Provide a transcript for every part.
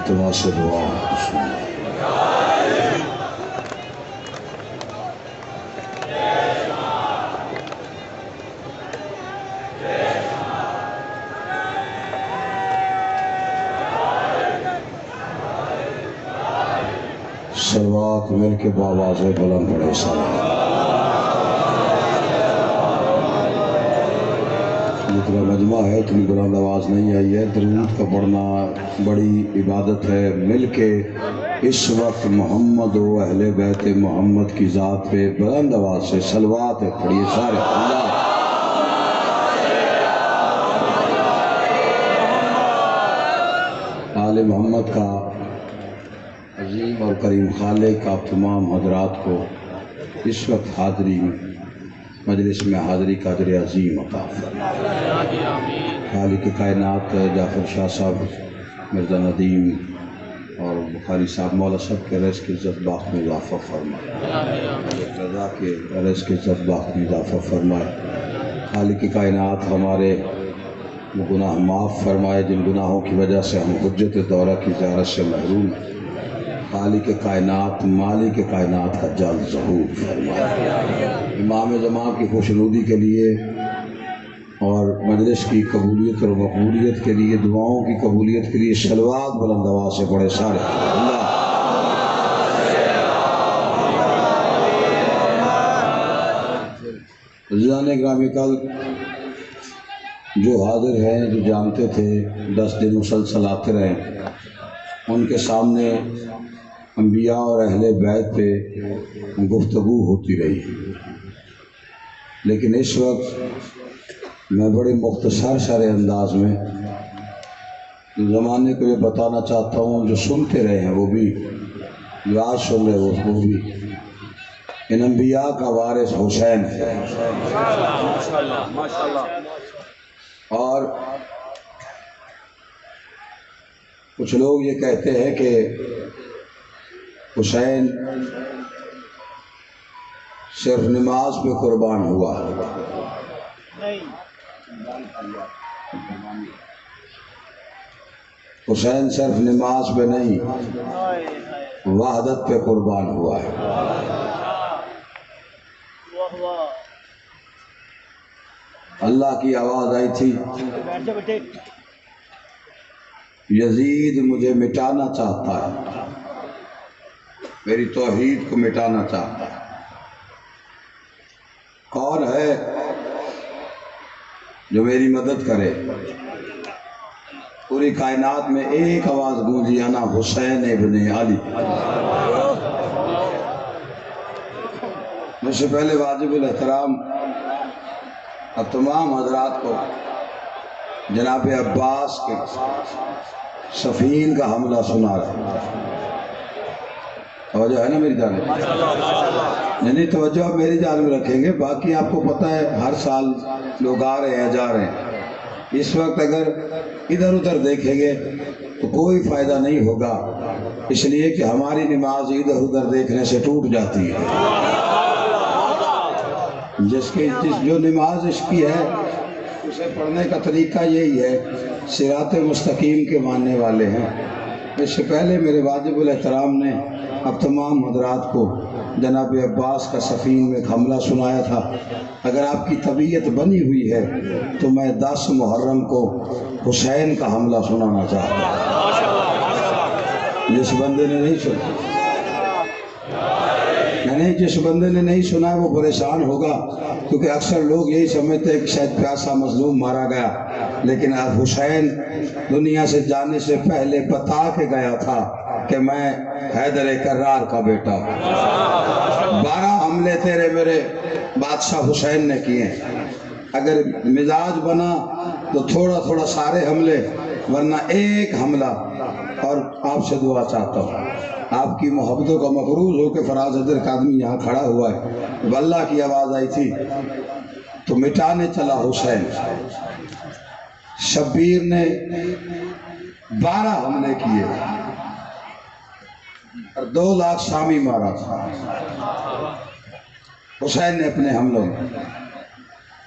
التماس دعا صلوات مل کے بآواز بلند پڑھے سلام۔ جتنا مجمع ہے اتنی بلند آواز نہیں آئی ہے، درود کا پڑھنا بڑی عبادت ہے۔ مل کے اس وقت محمد و اہل بیت محمد کی ذات پہ بلند آواز سے صلوات پڑھیے سارے۔ اللہ آل محمد کا عظیم اور کریم خالق آپ تمام حضرات کو اس وقت حاضری مجلس میں حاضری کا اجر عظیم عطا فرمائے۔ خالق کائنات جعفر شاہ صاحب، مرزا ندیم اور بخاری صاحب، مولا صاحب کے رزق کی عزت باخت میں اضافہ فرمائے، رضا کے رزق کی عزت باخت میں اضافہ فرمائے۔ خالق کائنات ہمارے وہ گناہ معاف فرمائے جن گناہوں کی وجہ سے ہم حجت دورہ کی زیارت سے محروم۔ خالق کائنات مالک کائنات کا جلد ظہور فرمائے۔ امام زمان کی خوشنودی کے لیے اور مجلس کی قبولیت اور مقبولیت کے لیے، دعاؤں کی قبولیت کے لیے صلوات بلند آواز سے پڑھے سارے۔ اللہ عزیزان گرامی، کل جو حاضر ہیں، جو جانتے تھے 10 دن مسلسل آتے رہے، ان کے سامنے انبیاء اور اہل بیت پہ گفتگو ہوتی رہی، لیکن اس وقت میں بڑے مختصر سارے انداز میں زمانے کو یہ بتانا چاہتا ہوں، جو سنتے رہے ہیں وہ بھی، جو آج سن رہے وہ بھی، ان انبیاء کا وارث حسین ہے۔ اور کچھ لوگ یہ کہتے ہیں کہ حسین صرف نماز پہ قربان ہوا، حسین صرف نماز پہ نہیں، وحدت پہ قربان ہوا ہے۔ اللہ کی آواز آئی تھی، یزید مجھے مٹانا چاہتا ہے، میری توحید کو مٹانا چاہتا ہے۔ کون ہے جو میری مدد کرے؟ پوری کائنات میں ایک آواز گونجی، انا حسین ابن علی۔ مجھ سے پہلے واجب الاحترام اب تمام حضرات کو جناب عباس کے صفین کا حملہ سنا رہا، توجہ ہے نا میری جانب؟ نہیں توجہ آپ میری جانب رکھیں گے، باقی آپ کو پتہ ہے ہر سال لوگ آ رہے ہیں جا رہے ہیں۔ اس وقت اگر ادھر ادھر دیکھیں گے تو کوئی فائدہ نہیں ہوگا، اس لیے کہ ہماری نماز ادھر ادھر دیکھنے سے ٹوٹ جاتی ہے۔ جو نماز اس کی ہے اسے پڑھنے کا طریقہ یہی ہے، صراط مستقیم کے ماننے والے ہیں۔ اس سے پہلے میرے واجب الاحترام نے اب تمام حضرات کو جناب عباس کا صفین میں ایک حملہ سنایا تھا۔ اگر آپ کی طبیعت بنی ہوئی ہے تو میں 10 محرم کو حسین کا حملہ سنانا چاہتا ہوں۔ جس بندے نے نہیں سنا، جس بندے نے نہیں سنا ہے وہ پریشان ہوگا، کیونکہ اکثر لوگ یہی سمجھتے ہیں کہ شاید پیاسا مظلوم مارا گیا، لیکن حسین دنیا سے جانے سے پہلے بتا کے گیا تھا کہ میں حیدر کرار کا بیٹا ہوں۔ 12 حملے تیرے میرے بادشاہ حسین نے کیے ہیں۔ اگر مزاج بنا تو تھوڑا تھوڑا سارے حملے، ورنہ ایک حملہ۔ اور آپ سے دعا چاہتا ہوں، آپ کی محبتوں کا مقروض ہو کے فراز حیدر کا آدمی یہاں کھڑا ہوا ہے، واللہ کی آواز آئی تھی تو مٹانے چلا حسین۔ شبیر نے 12 حملے کیے اور 2 لاکھ شامی مارا تھا حسین نے اپنے حملوں میں۔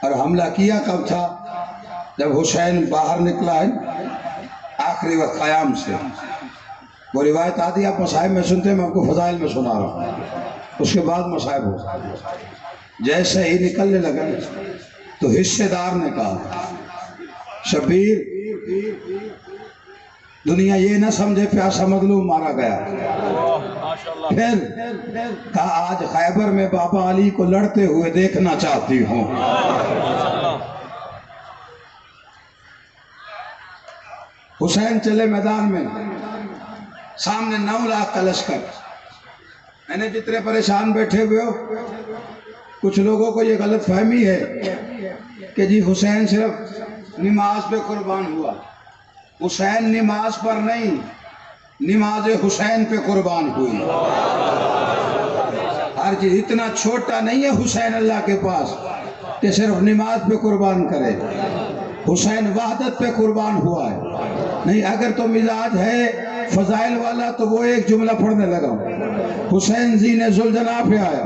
اور حملہ کیا کب تھا؟ جب حسین باہر نکلا ہے آخری وقت قیام سے، وہ روایت آتی ہے آپ مصائب میں سنتے ہیں، میں آپ کو فضائل میں سنا رہا ہوں، اس کے بعد مصائب ہو۔ جیسے ہی نکلنے لگا تو حصے دار نے کہا شبیر دنیا یہ نہ سمجھے پیاسا مظلوم مارا گیا۔ پھر کہا آج خیبر میں بابا علی کو لڑتے ہوئے دیکھنا چاہتی ہوں۔ حسین چلے میدان میں، سامنے 9 لاکھ کا لشکر۔ میں نے جتنے پریشان بیٹھے ہوئے ہو، کچھ لوگوں کو یہ غلط فہمی ہے کہ جی حسین صرف نماز پہ قربان ہوا۔ حسین نماز پر نہیں، نماز حسین پہ قربان ہوئی۔ ہر چیز اتنا چھوٹا نہیں ہے حسین اللہ کے پاس کہ صرف نماز پہ قربان کرے، حسین وحدت پہ قربان ہوا ہے۔ نہیں اگر تو مزاج ہے فضائل والا تو وہ ایک جملہ پڑھنے لگا، حسین زین ذوالجناح پہ آیا۔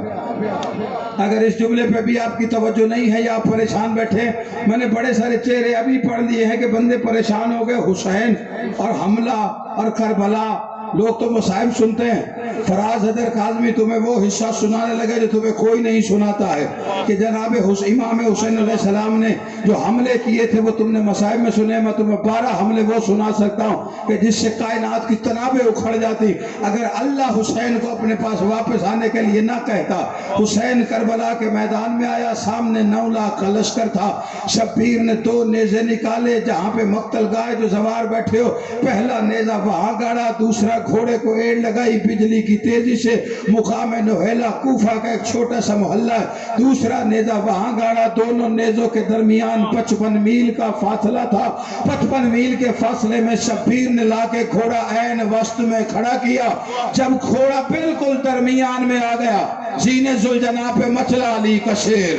اگر اس جملے پہ بھی آپ کی توجہ نہیں ہے یا آپ پریشان بیٹھے، میں نے بڑے سارے چہرے ابھی پڑھ لیے ہیں کہ بندے پریشان ہو گئے، حسین اور حملہ اور کربلا۔ لوگ تو مصائب سنتے ہیں، فراز حیدر کاظمی تمہیں وہ حصہ سنانے لگے جو تمہیں کوئی نہیں سناتا ہے کہ جناب امام حسین علیہ السلام نے جو حملے کیے تھے وہ تم نے مصائب میں سنے۔ میں تمہیں 12 حملے وہ سنا سکتا ہوں کہ جس سے کائنات کی تنابیں اکھڑ جاتی اگر اللہ حسین کو اپنے پاس واپس آنے کے لیے نہ کہتا۔ حسین کربلا کے میدان میں آیا، سامنے 9 لاکھ کا لشکر تھا۔ شبیر نے 2 نیزے نکالے، جہاں پہ مقتل گائے جو سوار بیٹھے ہو، پہلا نیزہ وہاں گاڑا، دوسرا گھوڑے کو ایڑ لگائی بجلی کی تیزی سے۔ مقام نوحیلا کوفہ کا ایک چھوٹا سا محلہ ہے، دوسرا نیزہ وہاں گاڑا۔ دونوں نیزوں کے درمیان 55 میل کا فاصلہ تھا۔ 55 میل کے فاصلے میں شبیر نے لا کے گھوڑا عین وسط میں کھڑا کیا۔ جب گھوڑا بالکل درمیان میں آ گیا، زین ذوالجناح پہ مچلا علی کا شیر۔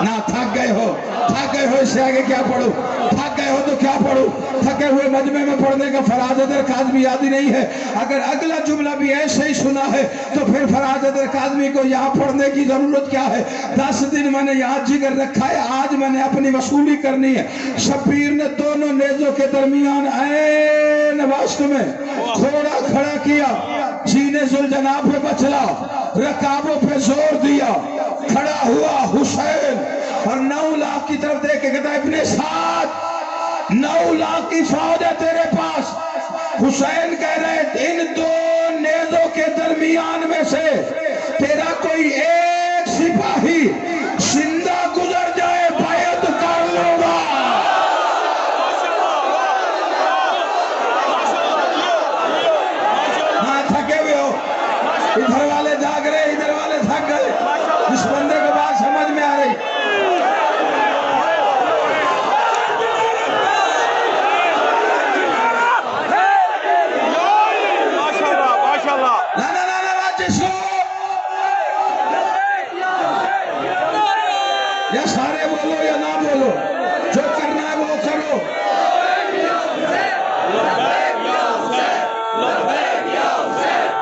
نہ تھک گئے ہو اس سے آگے کیا پڑھو؟ تھک گئے ہو تو کیا پڑھو؟ تھکے ہوئے مجمع میں پڑھنے کا فراز حیدر کاظمی یاد ہی نہیں ہے۔ اگر اگلا جملہ بھی ایسے ہی سنا ہے تو پھر فراز حیدر کاظمی کو یہاں پڑھنے کی ضرورت کیا ہے؟ 10 دن میں نے یہاں جگر رکھا ہے، آج میں نے اپنی وصولی کرنی ہے۔ شبیر نے دونوں نیزوں کے درمیان عین وسط میں گھوڑا کھڑا کیا، زین ذوالجناح پہ بچلا، رکابوں پہ زور دیا، کھڑا ہوا حسین اور 9 لاکھ کی طرف دیکھ کے کہتا ہے ابن سعد 9 لاکھ کی فوج ہے تیرے پاس۔ حسین کہہ رہے ان 2 نیزوں کے درمیان میں سے تیرا کوئی ایک سپاہی زندہ گزر جائے بیعت کر لوں گا۔ ہاں تھکے ہوئے ہو، ادھر والے جاگ رہے ادھر والے تھک گئے، اس بندے کو بات سمجھ میں آ رہی؟ یا سارے بولو یا نہ بولو، جو کرنا ہے وہ کرو۔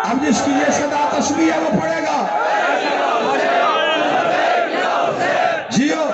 اب جس کی یہ صدا تسبیح ہے وہ پڑھے گا جیو۔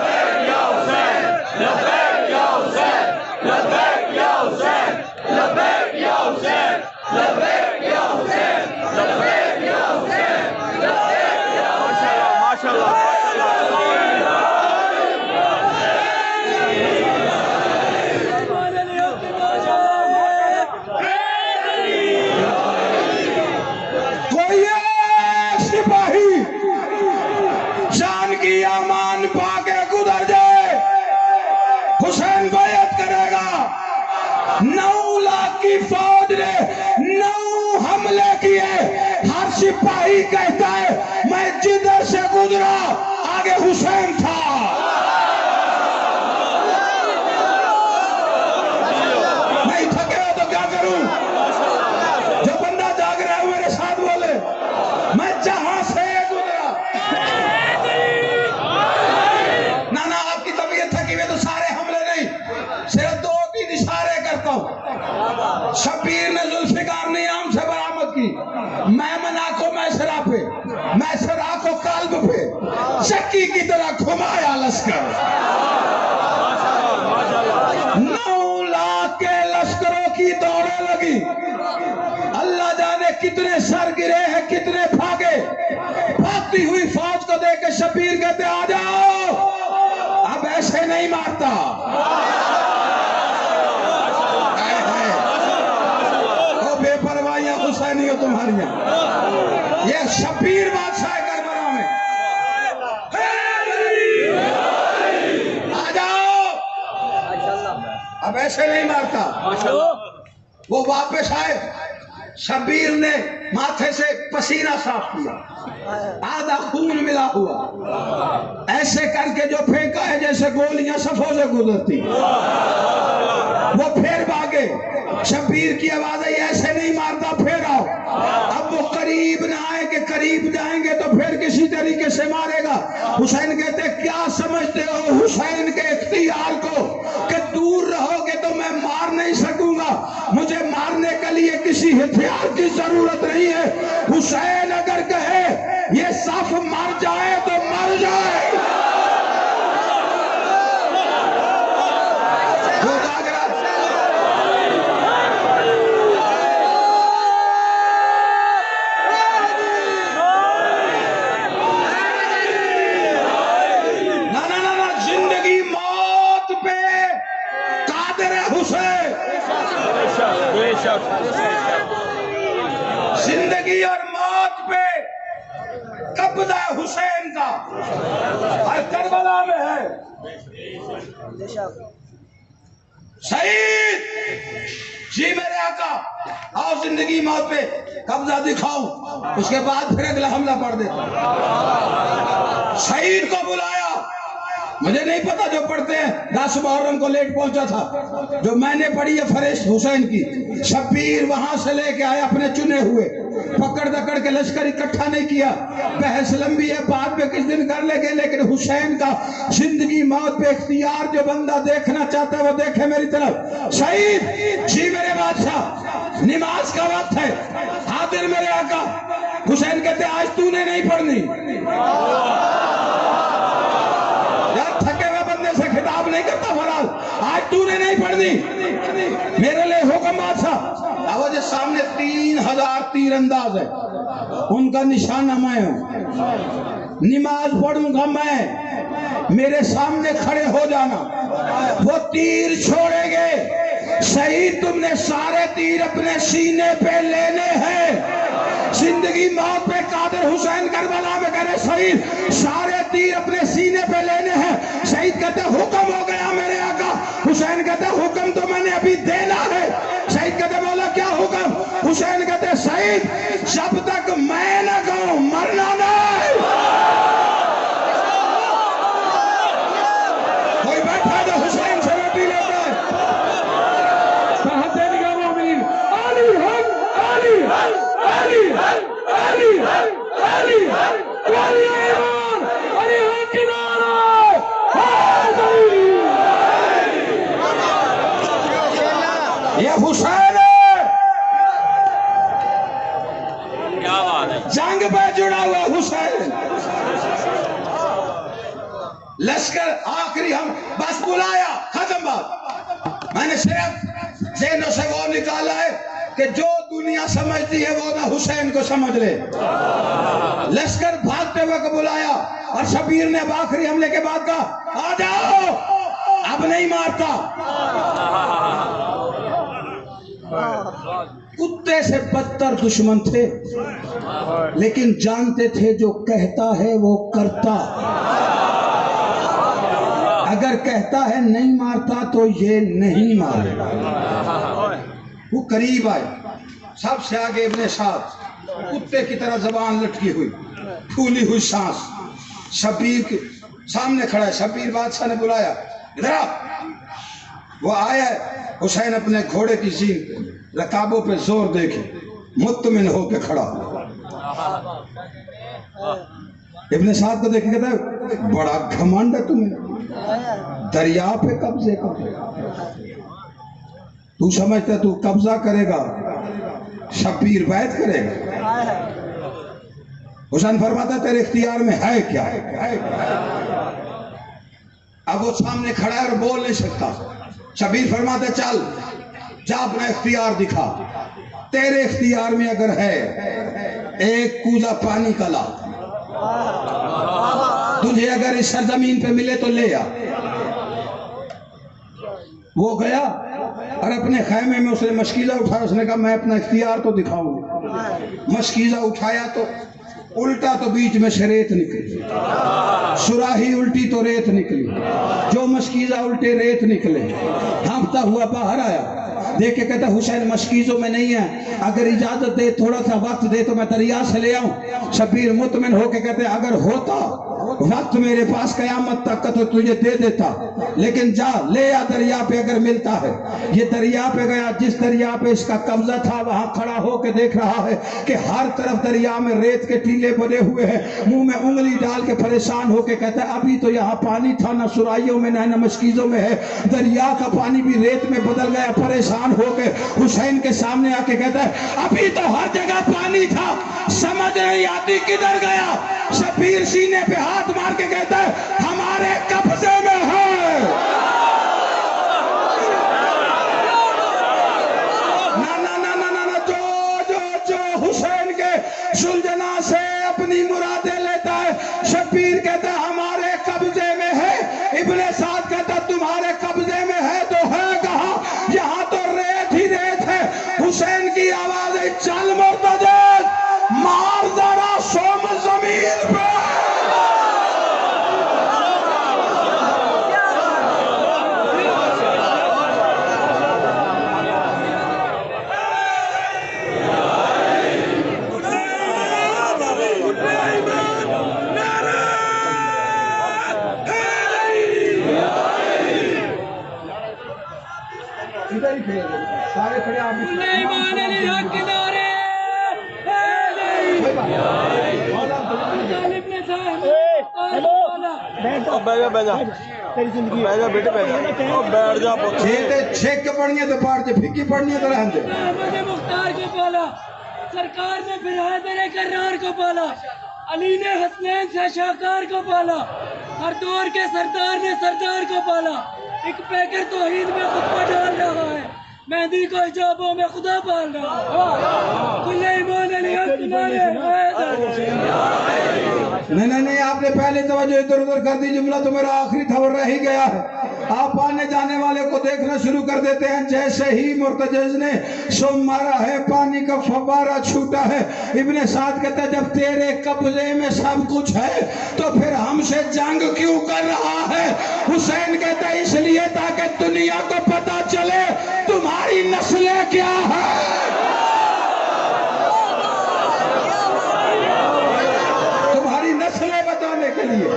حسین بیعت کرے گا۔ 9 لاکھ کی فوج نے 9 حملے کیے، ہر سپاہی کہتا ہے میں جدھر سے گزرا آگے حسین تھا۔ نہیں تھکے ہو تو کیا کروں؟ جو بندہ جاگ رہا ہے میرے ساتھ بولے میں جہاں سے گزرا۔ نانا آپ کی طبیعت تھکی ہوئی تو سارے حملے نہیں، صرف 2-3 اشارے کرتا ہوں۔ شبیر نے ذوالفقار نیام سے برآمد کی، میمنہ کو میسرہ پہ، میسرہ کو قلب پہ، چکی کی طرح گھمایا لشکر۔ 9 لاکھ کے لشکروں کی دوڑیں لگی، کتنے سر گرے ہیں، کتنے بھاگے. بھاگتی ہوئی فوج کو دیکھ کے شبیر کہتے آ جاؤ، اب ایسے نہیں مارتا. وہ بے پروائیاں حسینی ہو تمہاریاں. یہ شبیر بادشاہ کربلا میں آ جاؤ، اب ایسے نہیں مارتا. وہ واپس آئے، شبیر نے ماتھے سے پسینہ صاف کیا، آدھا خون ملا ہوا، ایسے کر کے جو پھینکا ہے جیسے گولیاں صفوں سے گزرتی. وہ پھر بھاگے. شبیر کی آواز آئی ایسے نہیں مارتا، پھر آؤ. اب وہ قریب نہ آئے کہ قریب جائیں گے تو پھر کسی طریقے سے مارے گا. حسین کہتے کیا سمجھتے ہو حسین کے اختیار کو کہ دور رہو گے تو میں مار نہیں سکوں گا؟ مجھے مارنے کے لیے کسی ہتھیار کی ضرورت نہیں ہے. حسین اگر کہے یہ صف مر جائے تو مر جائے. زندگی اور موت پہ قبضہ حسین کا ہر کربلا میں ہے. شہید جی میرے آقا، آؤ زندگی موت پہ قبضہ دکھاؤ، اس کے بعد پھر اگلا حملہ پڑھ دیتا. شہید کو بلایا. مجھے نہیں پتا جو پڑھتے ہیں 10 محرم کو لیٹ پہنچا تھا، جو میں نے پڑھی ہے فرشت حسین کی. شبیر وہاں سے لے کے آئے اپنے چنے ہوئے، پکڑ دکڑ کے لشکر اکٹھا نہیں کیا. بحث لمبی ہے، بعد میں کس دن کر لیں گے، لیکن حسین کا زندگی موت پہ اختیار جو بندہ دیکھنا چاہتا ہے وہ دیکھے میری طرف. شہید جی میرے بادشاہ، نماز کا وقت ہے، حاضر میرے آقا. حسین کہتے آج تو نے نہیں پڑھنی. تھکے ہوئے بندے سے خطاب نہیں کرتا فراز، آج تو نے نہیں پڑھنی، میرے لئے حکم بادشاہ. اب جو سامنے 3000 تیر انداز ہے، ان کا نشانہ میں ہوں. نماز پڑھوں گا میں، میرے سامنے کھڑے ہو جانا. وہ تیر چھوڑیں گے. شہید تم نے سارے تیر اپنے سینے پہ لینے ہیں. زندگی موت پہ قادر حسین کربلا میں کہنے شہید سارے تیر اپنے سینے پہ لینے ہیں. شہید کہتے حکم ہو گیا میرے آقا. حسین کہتے حکم تو میں نے ابھی دینا ہے. شہید کہتے مولا کیا حکم؟ حسین کہتے شہید جب تک میں نہ کہوں مرنا نہیں. کوئی بیٹھا جو حسین سے روٹی لیتا ہے. کہتے نگاہ مومنین علی حق علی حق علی حق علی حق علی حق علی ایمان علی حق کی نعرہ حاضری. یہ حسین ہے، جنگ پہ جڑا ہوا حسین. لشکر آخری ہم بس بلایا، ختم بات. میں نے صرف ذہنوں سے وہ نکالا ہے کہ جو دنیا سمجھتی ہے وہ نہ حسین کو سمجھ لے. لشکر بھاگتے وقت بلایا اور شبیر نے آخری حملے کے بعد کہا آ جاؤ، اب نہیں مارتا. کتے سے بدتر دشمن تھے، لیکن جانتے تھے جو کہتا ہے وہ کرتا. اگر کہتا ہے نہیں مارتا تو یہ نہیں مارے. وہ قریب آئے، سب سے آگے ابن سعد، کتے کی طرح زبان لٹکی ہوئی، پھولی ہوئی سانس. شبیر کے سامنے کھڑا ہے. شبیر بادشاہ نے بلایا ادھر آ. وہ آیا ہے. حسین اپنے گھوڑے کی زین رکابوں پہ زور دے کے مطمئن ہو کے کھڑا. ابن سعد کو دیکھ کے کہتا ہے بڑا گھمنڈ ہے تمہیں، دریا پہ قبضے کا. تو سمجھتا ہے تو قبضہ کرے گا، شبیر بیعت کرے گا. حسین فرماتا ہے تیرے اختیار میں ہے کیا. اب وہ سامنے کھڑا ہے اور بول نہیں سکتا. شبیر فرماتا ہے چل جا اپنا اختیار دکھا، تیرے اختیار میں اگر ہے ایک کوزہ پانی کا لا، تجھے اگر اس سرزمین پہ ملے تو لے آ۔ وہ گیا اور اپنے خیمے میں اس نے مشکیزہ اٹھایا، اس نے کہا میں اپنا اختیار تو دکھاؤں گا۔ مشکیزہ اٹھایا تو الٹا تو بیچ میں سے ریت نکلی، سراہی الٹی تو ریت نکلی، جو مشکیزہ الٹے ریت نکلے۔ ہانپتا ہوا باہر آیا، دیکھ کے کہتا حسین مشکیزوں میں نہیں ہے، اگر اجازت دے تھوڑا سا وقت دے تو میں دریا سے لے آؤں۔ شبیر مطمئن ہو کے کہتے اگر ہوتا وقت میرے پاس قیامت تک کا تو تجھے دے دیتا، لیکن جا لے آ دریا پہ اگر ملتا ہے۔ یہ دریا پہ گیا، جس دریا پہ اس کا قبضہ تھا وہاں کھڑا ہو کے دیکھ رہا ہے کہ ہر طرف دریا میں ریت کے ٹیلے بنے ہوئے ہیں۔ منہ میں انگلی ڈال کے پریشان ہو کے کہتا ہے ابھی تو یہاں پانی تھا، نہ سرائیوں میں نہ مشکیزوں میں ہے، دریا کا پانی بھی ریت میں بدل گیا۔ پریشان ہو کے حسین کے سامنے آ کے کہتا ہے ابھی تو ہر جگہ پانی تھا، سمجھ نہیں آتی کدھر گیا۔ شبیر سینے پہ ہاتھ مار کے کہتا ہے ہمارے قبضے میں ہے۔ نا جو حسین کے سلجنا سے اپنی مرادیں لیتا ہے، شبیر کہتا ہے ہمارے قبضے میں ہے۔ ابن سعد کہتا ہے تمہارے قبضے میں ہے تو ہے کہاں، یہاں تو ریت ہی ریت ہے۔ حسین کی آواز ہے چل مرتجد، مار ذرا سوم زمین پہ۔ سارے کھڑے آپ چھیک کے پڑھنی ہے تو پاڑ کے پھکی پڑھنی ہے تو رہن دے۔ مختار کو پالا، سرکار نے برادر کرار کو پالا، علی نے حسنین سے شاہکار کو پالا، ہر دور کے سردار نے سردار کو پالا۔ ایک پیکر توحید میں خطبہ ڈال رہا ہے، مہدی کو حجابوں میں خدا پال رہا ہے۔ کل ایمان علی حق تمہارے نہیں آپ نے پہلے توجہ ادھر ادھر کر دی، جملہ تو میرا آخری تھا اور رہ ہی گیا ہے۔ آپ آنے جانے والے کو دیکھنا شروع کر دیتے ہیں، جیسے ہی مرتجز نے سم مارا ہے پانی کا فوارہ چھوٹا ہے۔ ابن سعد کہتا ہے جب تیرے قبضے میں سب کچھ ہے تو پھر ہم سے جنگ کیوں کر رہا ہے؟ حسین کہتا ہے اس لیے تاکہ دنیا کو پتا چلے تمہاری نسلیں کیا ہے۔ تمہاری نسلیں بتانے کے لیے۔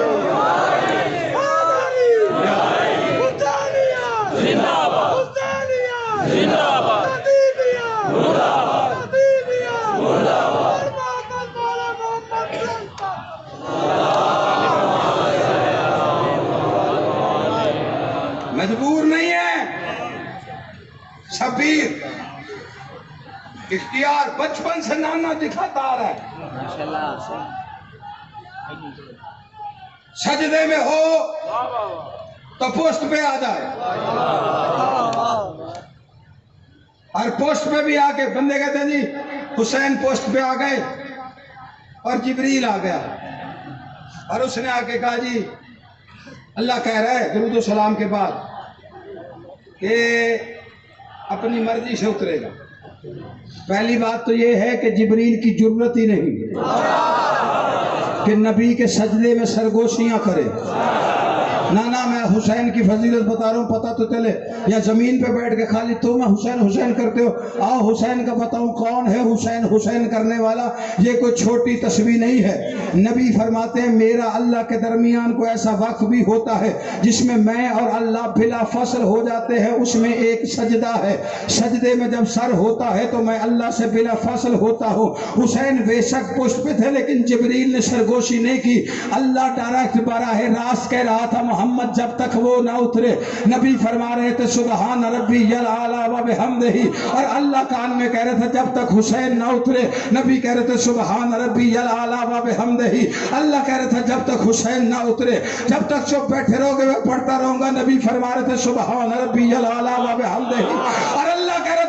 مجبور نہیں ہے شبیر، اختیار بچپن سے نانا دکھاتا آ رہا ہے۔ سجدے میں ہو تو پوسٹ پہ آ جائے، اور پوسٹ پہ بھی آ کے بندے کہتے ہیں جی حسین پوسٹ پہ آ گئے اور جبریل آ گیا، اور اس نے آ کے کہا جی اللہ کہہ رہا ہے درود و سلام کے بعد کہ اپنی مرضی سے اترے گا۔ پہلی بات تو یہ ہے کہ جبریل کی ضرورت ہی نہیں کہ نبی کے سجدے میں سرگوشیاں کرے۔ نانا میں حسین کی فضیلت بتا رہا ہوں، پتہ تو چلے، یا زمین پہ بیٹھ کے خالی تم حسین حسین کرتے ہو۔ آؤ حسین کا بتاؤں کون ہے حسین حسین کرنے والا۔ یہ کوئی چھوٹی تسبیح نہیں ہے۔ نبی فرماتے ہیں میرا اللہ کے درمیان کوئی ایسا وقت بھی ہوتا ہے جس میں اور اللہ بلا فصل ہو جاتے ہیں، اس میں ایک سجدہ ہے۔ سجدے میں جب سر ہوتا ہے تو میں اللہ سے بلا فصل ہوتا ہوں۔ حسین بے شک پشت پہ تھے لیکن جبریل نے سرگوشی نہیں کی۔ اللہ ڈائریکٹ براہ راست کہہ رہا تھا محمد جب تک وہ نہ اترے۔ نبی فرما رہے تھے سبحان ربی الاعلی و بحمدہ، اور اللہ کان میں کہہ رہے تھے جب تک حسین نہ اترے۔ نبی کہہ رہے تھے سبحان ربی الاعلی و بحمدہ، اللہ کہہ رہے تھے جب تک حسین نہ اترے۔ جب تک چپ بیٹھے رہو گے میں پڑھتا رہوں گا۔ نبی فرما رہے تھے سبحان ربی الاعلی و بحمدہ، اور اللہ کہہ رہے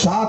7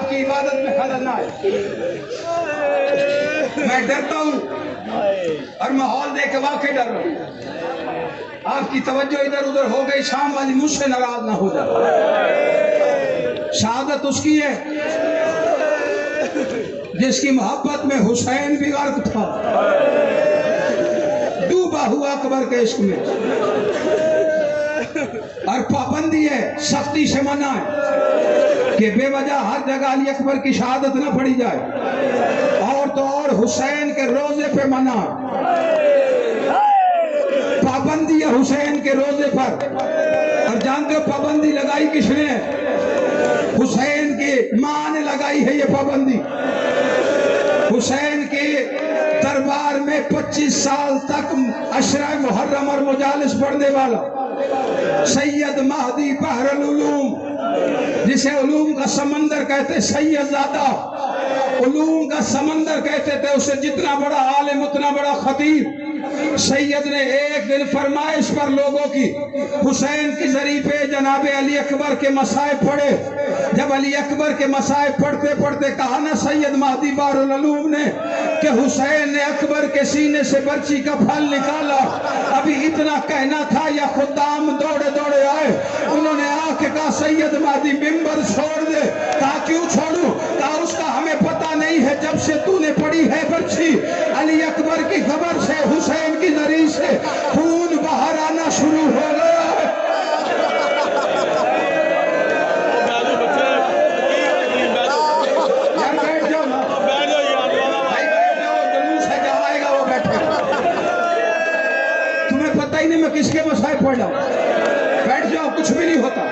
آپ کی عبادت میں خلل نہ آئے۔ میں ڈرتا ہوں اور ماحول دیکھ کے واقعی ڈر رہا ہوں۔ آپ کی توجہ ادھر ادھر ہو گئی، شام والی مجھ سے ناراض نہ ہو جائے۔ شہادت اس کی ہے جس کی محبت میں حسین بھی غرق تھا، ڈوبا ہوا اکبر کے عشق میں، اور پابندی ہے، سختی سے منع ہے کہ بے وجہ ہر جگہ علی اکبر کی شہادت نہ پڑھی جائے، اور تو اور حسین کے روزے پہ منع ہے، پابندی ہے حسین کے روزے پر۔ اور جانتے ہو پابندی لگائی کس نے؟ حسین کی ماں نے لگائی ہے یہ پابندی۔ حسین کے دربار میں 25 سال تک عشرہ محرم اور مجالس پڑھنے والا سید مہدی بحر العلوم، جسے علوم کا سمندر کہتے، سید زادہ علوم کا سمندر کہتے تھے، اسے جتنا بڑا عالم اتنا بڑا خطیب، سید نے ایک دن فرمائش پر لوگوں کی حسین کی ذریعے پہ جناب علی اکبر کے مصائب پڑھے۔ جب علی اکبر کے مصائب پڑھتے پڑھتے کہا نا سید مہدی بحر العلوم نے کہ حسین نے اکبر کے سینے سے برچی کا پھل نکالا، ابھی اتنا کہنا تھا یا خدام دوڑے دوڑے آئے، انہوں نے آ کے کہا سید مہدی ممبر چھوڑ دے۔ کہا کیوں چھوڑوں؟ کہا اس کا ہمیں پتہ نہیں ہے، جب سے تو نے پڑھی ہے برچی علی اکبر کی خبر سے حسین کی ذریعے سے خون باہر آنا شروع ہو گیا ہے۔ یار بیٹھ جاؤ نا، بھائی بیٹھ جاؤ، جلوس ہے جہاں آئے گا وہ بیٹھے۔ تمہیں پتہ ہی نہیں میں کس کے مصائب پڑھ رہا ہوں، بیٹھ جاؤ، کچھ بھی نہیں ہوتا۔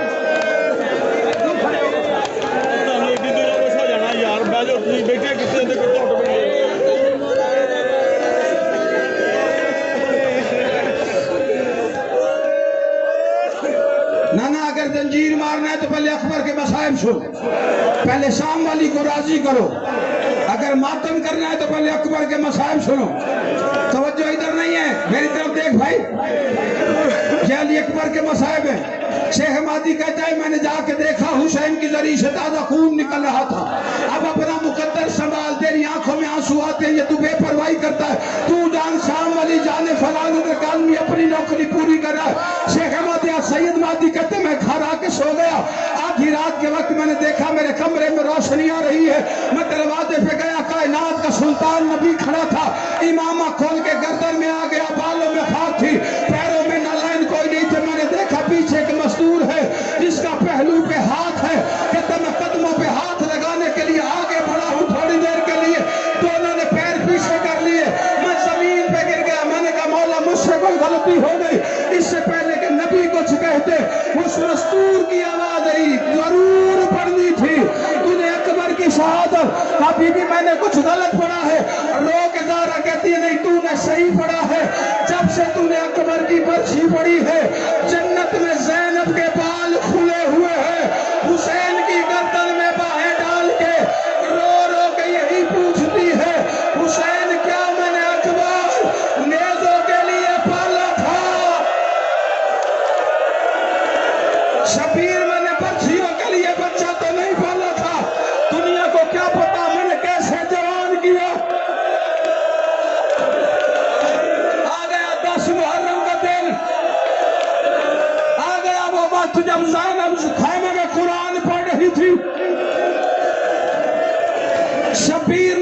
نانا اگر زنجیر مارنا ہے تو پہلے اکبر کے مصائب سن، پہلے شام والی کو راضی کرو، اگر ماتم کرنا ہے تو پہلے اکبر کے مصائب سنو۔ توجہ ادھر نہیں ہے، میری طرف دیکھ بھائی، یہ علی اکبر کے مصائب ہیں۔ شیخ مہدی کہتا ہے میں نے جا کے دیکھا حسین کی ذریعے سے تازہ خون نکل رہا تھا، اب اپنا مقدر سنبھال، تیری آنکھوں میں آنسو آتے ہیں، یہ تو بے پرواہی کرتا ہے، تو جان شام والی جانے فلان درکان میں اپنی نوکری پوری کر رہا ہے۔ شیخ مہدی سید مہدی کہتے ہیں میں گھر آ کے سو گیا، آدھی رات کے وقت میں نے دیکھا میرے کمرے میں روشنی آ رہی ہے، میں دروازے پہ گیا، کائنات کا سلطان نبی کھڑا تھا، امامہ کھول کے گردن میں آ گیا، بالوں میں خاک تھی، پیروں میں نالین کوئی نہیں تھے، میں نے دیکھا پیچھے ایک مزدور ہے جس کا پہلو پہ ہاتھ ہے، کہتا میں قدموں پہ ہاتھ لگانے کے لیے آگے بڑھا ہوں تھوڑی دیر کے لیے، دونوں نے پیر پیچھے کر لیے، میں زمین پہ گر گیا، میں نے کہا مولا مجھ سے کوئی غلطی ہو گئی، اس سے پہلے کہ نبی کچھ کہتے اس مزدور کی آواز آئی، ضرور پڑھنی تھی تو نے اکبر کی شہادت، ابھی بھی میں نے کچھ غلط پڑھا ہے، رو کے زارہ کہتی ہے نہیں تو نے صحیح پڑھا ہے، جب سے تو نے اکبر کی برچھی پڑھی ہے جنت میں زینب کے بال کھلے ہوئے ہیں، حسین کی گردن میں باہیں ڈال کے رو رو کے یہی پوچھتی ہے حسین کیا میں نے اکبر نیزوں کے لیے پالا تھا؟ شبیر میں نے برچھیوں کے لیے بچہ تو نہیں پالا تھا، دنیا کو کیا پتا میں نے کیسے جوان کیا۔ آ گیا 10 محرم کا دن، آ گیا وہ وقت جب زینب خیمے میں قرآن پڑھ رہی تھی، شبیر